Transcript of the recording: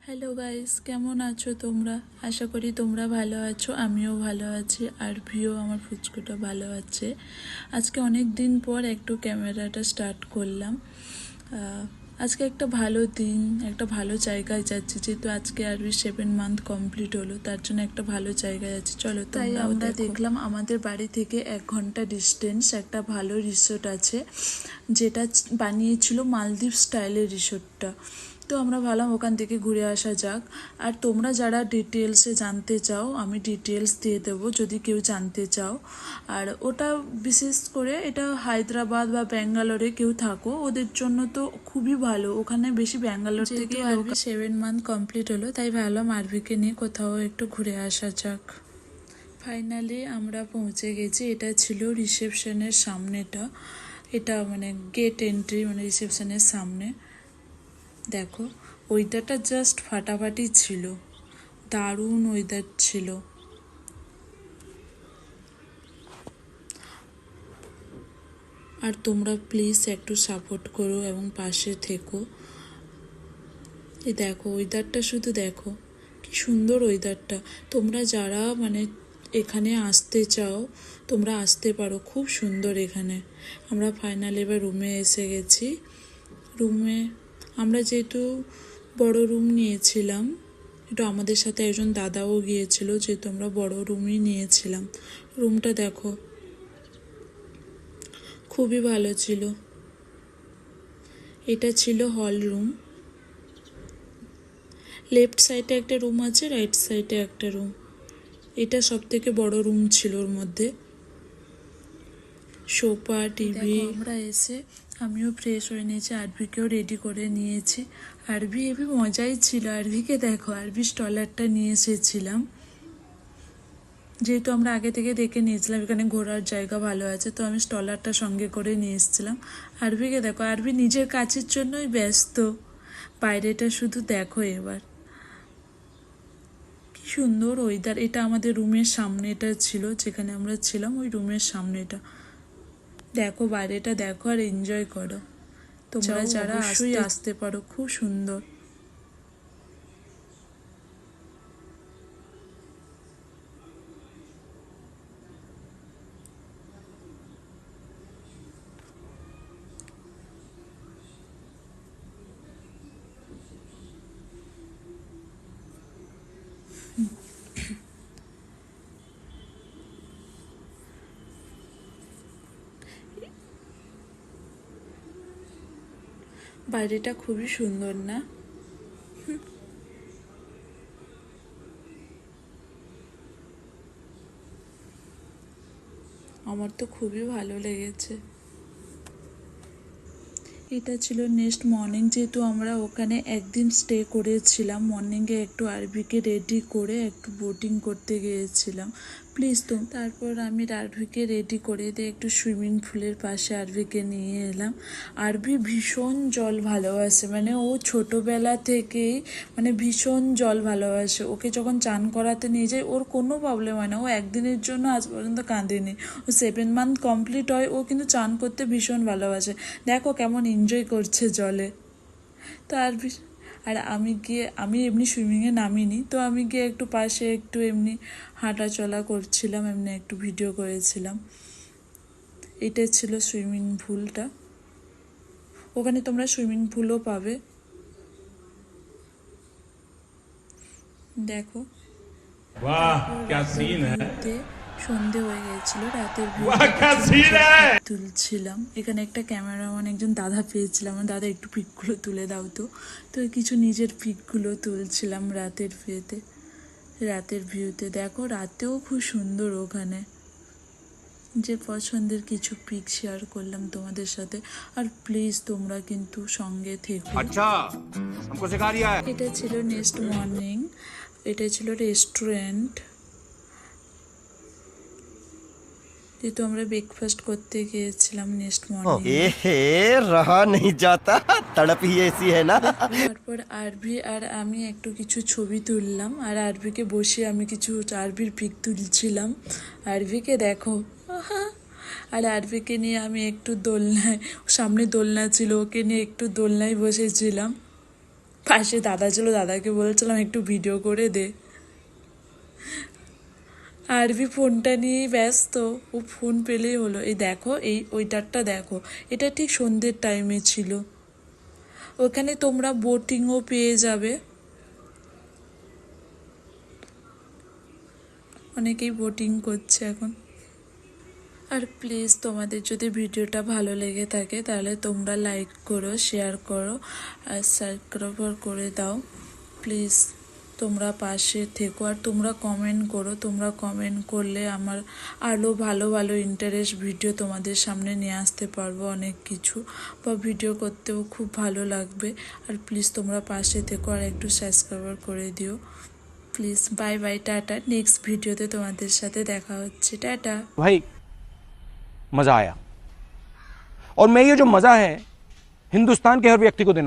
Hello guys, কেমন আছো তোমরা? আশা করি তোমরা ভালো আছো, আমিও ভালো আছি, আর ভিও আমার ফুচকুটা ভালো আছে। আজকে অনেক দিন পর একটু ক্যামেরাটা স্টার্ট করলাম। আজকে একটা ভালো দিন, একটা ভালো জায়গায় যাচ্ছি, যেহেতু আজকে আরবি 7 মান্থ কমপ্লিট হলো, তার জন্য একটা ভালো জায়গায় যাচ্ছি। চলো, তাই আমরা দেখলাম আমাদের বাড়ি থেকে 1 ঘন্টা ডিস্টেন্স একটা ভালো রিসোর্ট আছে, যেটা বানিয়েছিল মালদ্বীপ স্টাইলের রিসোর্টটা। তো আমরা ভাবলাম ওখান থেকে ঘুরে আসা যাক। আর তোমরা যারা ডিটেলসে জানতে চাও, আমি ডিটেলস দিয়ে দেবো যদি কেউ জানতে চাও। আর ওটা বিশেষ করে এটা হায়দ্রাবাদ বা ব্যাঙ্গালোরে কেউ থাকো, ওদের জন্য তো খুবই ভালো। ওখানে বেশি ব্যাঙ্গালোর থেকে আরবি 7 মান্থ কমপ্লিট হলো, তাই ভাবলাম আরবিকে নিয়ে কোথাও একটু ঘুরে আসা যাক। ফাইনালি আমরা পৌঁছে গেছি। এটা ছিল রিসেপশনের সামনেটা, এটা মানে গেট এন্ট্রি, মানে রিসেপশনের সামনে। দেখো ওয়েদারটা জাস্ট ফাটাফাটি ছিল, দারুণ ওয়েদার ছিল। আর তোমরা প্লিজ একটু সাপোর্ট করো এবং পাশে থেকো। এই দেখো ওয়েদারটা, শুধু দেখো কি সুন্দর ওয়েদারটা। তোমরা যারা মানে এখানে আসতে চাও তোমরা আসতে পারো, খুব সুন্দর এখানে। আমরা ফাইনালি এবার রুমে এসে গেছি। রুমে আমরা যেহেতু বড় রুম নিয়েছিলাম, একটু আমাদের সাথে একজন দাদাও গিয়েছিল, যেহেতু আমরা বড় রুমই নিয়েছিলাম। রুমটা দেখো খুবই ভালো ছিল। এটা ছিল হল রুম। লেফট সাইডে একটা রুম আছে, রাইট সাইডে একটা রুম। এটা সব থেকে বড় রুম ছিল, ওর মধ্যে সোফা, টিভি। আমরা এসে আমিও ফ্রেশ হয়ে নিয়েছি, আরবিকেও রেডি করে নিয়েছি। আরবি হেবি মজাই ছিল। আরবিকে দেখো, আরবি স্টলারটা নিয়ে এসেছিলাম, যেহেতু আমরা আগে থেকে দেখে নিয়েছিলাম এখানে ঘোরার জায়গা ভালো আছে, তো আমি স্টলারটা সঙ্গে করে নিয়ে এসেছিলাম। আরবিকে দেখো, আরবি নিজের কাজের জন্যই ব্যস্ত। বাইরেটা শুধু দেখো এবার কি সুন্দর ওয়েদার। এটা আমাদের রুমের সামনেটা ছিল, যেখানে আমরা ছিলাম ওই রুমের সামনেটা। দেখো বাইরেটা দেখো আর এনজয় করো। তোমরা যারা অবশ্যই আসতে পারো, খুব সুন্দর। বাইরেটা খুবই সুন্দর না? আমার তো খুবই ভালো লেগেছে। এটা ছিল নেক্সট মর্নিং, যেহেতু আমরা ওখানে একদিন স্টে করেছিলাম। মর্নিংয়ে একটু আরবিকে রেডি করে একটু বোটিং করতে গিয়েছিলাম। প্লিজ তো তারপর আমি আরবিকে রেডি করে দিয়ে একটু সুইমিং পুলের পাশে আরবিকে নিয়ে এলাম। আরবি ভীষণ জল ভালোবাসে, মানে ও ছোটোবেলা থেকেই মানে ভীষণ জল ভালোবাসে। ওকে যখন চান করাতে নিয়ে যায় ওর কোনো প্রবলেম হয় না। ও একদিনের জন্য আজ পর্যন্ত কাঁদেনি। ও 7 মান্থ কমপ্লিট হয়, ও কিন্তু চান করতে ভীষণ ভালোবাসে। দেখো কেমন এনজয় করছে জলে। তো আর আমি এমনি সুইমিংয়ে নামিনি, তো আমি গিয়ে একটু পাশে একটু এমনি হাঁটা চলা করছিলাম, এমনি একটু ভিডিও করেছিলাম। এটা ছিল সুইমিং পুলটা। ওখানে তোমরা সুইমিং পুলও পাবে। দেখো সন্ধে হয়ে গেছিল, রাতের তুলছিলাম। এখানে একটা ক্যামেরাম্যান একজন দাদা পেয়েছিলাম, আমার দাদা একটু পিকগুলো তুলে দাও তো। তো কিছু নিজের পিকগুলো তুলছিলাম রাতের ভিউতে। দেখো রাতেও খুব সুন্দর ওখানে। যে পছন্দের কিছু পিক শেয়ার করলাম তোমাদের সাথে। আর প্লিজ তোমরা কিন্তু সঙ্গে থেকো। আচ্ছা, এটা ছিল নেক্সট মর্নিং। এটা ছিল রেস্টুরেন্ট, যেহেতু আমরা ব্রেকফাস্ট করতে গিয়েছিলাম নেক্সট মর্নিং। रहा नहीं जाता तड़प ही ऐसी है ना। তারপর আরবি আর আমি একটু কিছু ছবি তুললাম, আর আরবিকে বসিয়ে আমি কিছু আরবির পিক তুলছিলাম। আরবিকে দেখো, আর আরবিকে নিয়ে আমি একটু দোলনায়, সামনে দোলনা ছিল, ওকে নিয়ে একটু দোলনায় বসেছিলাম। পাশে দাদা ছিল, দাদাকে বলছিলাম একটু ভিডিও করে দে। আরবি ফোনটা নিয়েই ব্যস্ত, ও ফোন পেলেই হলো। এই দেখো, এই ওইটারটা দেখো, এটা ঠিক সন্ধ্যের টাইমে ছিল। ওখানে তোমরা বোটিংও পেয়ে যাবে, অনেকেই বোটিং করছে এখন। আর প্লিজ তোমাদের যদি ভিডিওটা ভালো লেগে থাকে তাহলে তোমরা লাইক করো, শেয়ার করো আর সাবস্ক্রাইব করে দাও। প্লিজ তোমরা পাশে থেকো আর তোমরা কমেন্ট করো। তোমরা কমেন্ট করলে আমার আরও ভালো ভালো ইন্টারেস্ট ভিডিও তোমাদের সামনে নিয়ে আসতে পারবো, অনেক কিছু বা ভিডিও করতেও খুব ভালো লাগবে। আর প্লিজ তোমরা পাশে থেকো আর একটু সাবস্ক্রাইব করে দিও please. Bye bye, tata. Next ভিডিওতে তোমাদের সাথে দেখা হচ্ছে, টাটা। भाई मजा आया। और मैं ये जो मजा है हिंदुस्तान के हर व्यक्ति को देना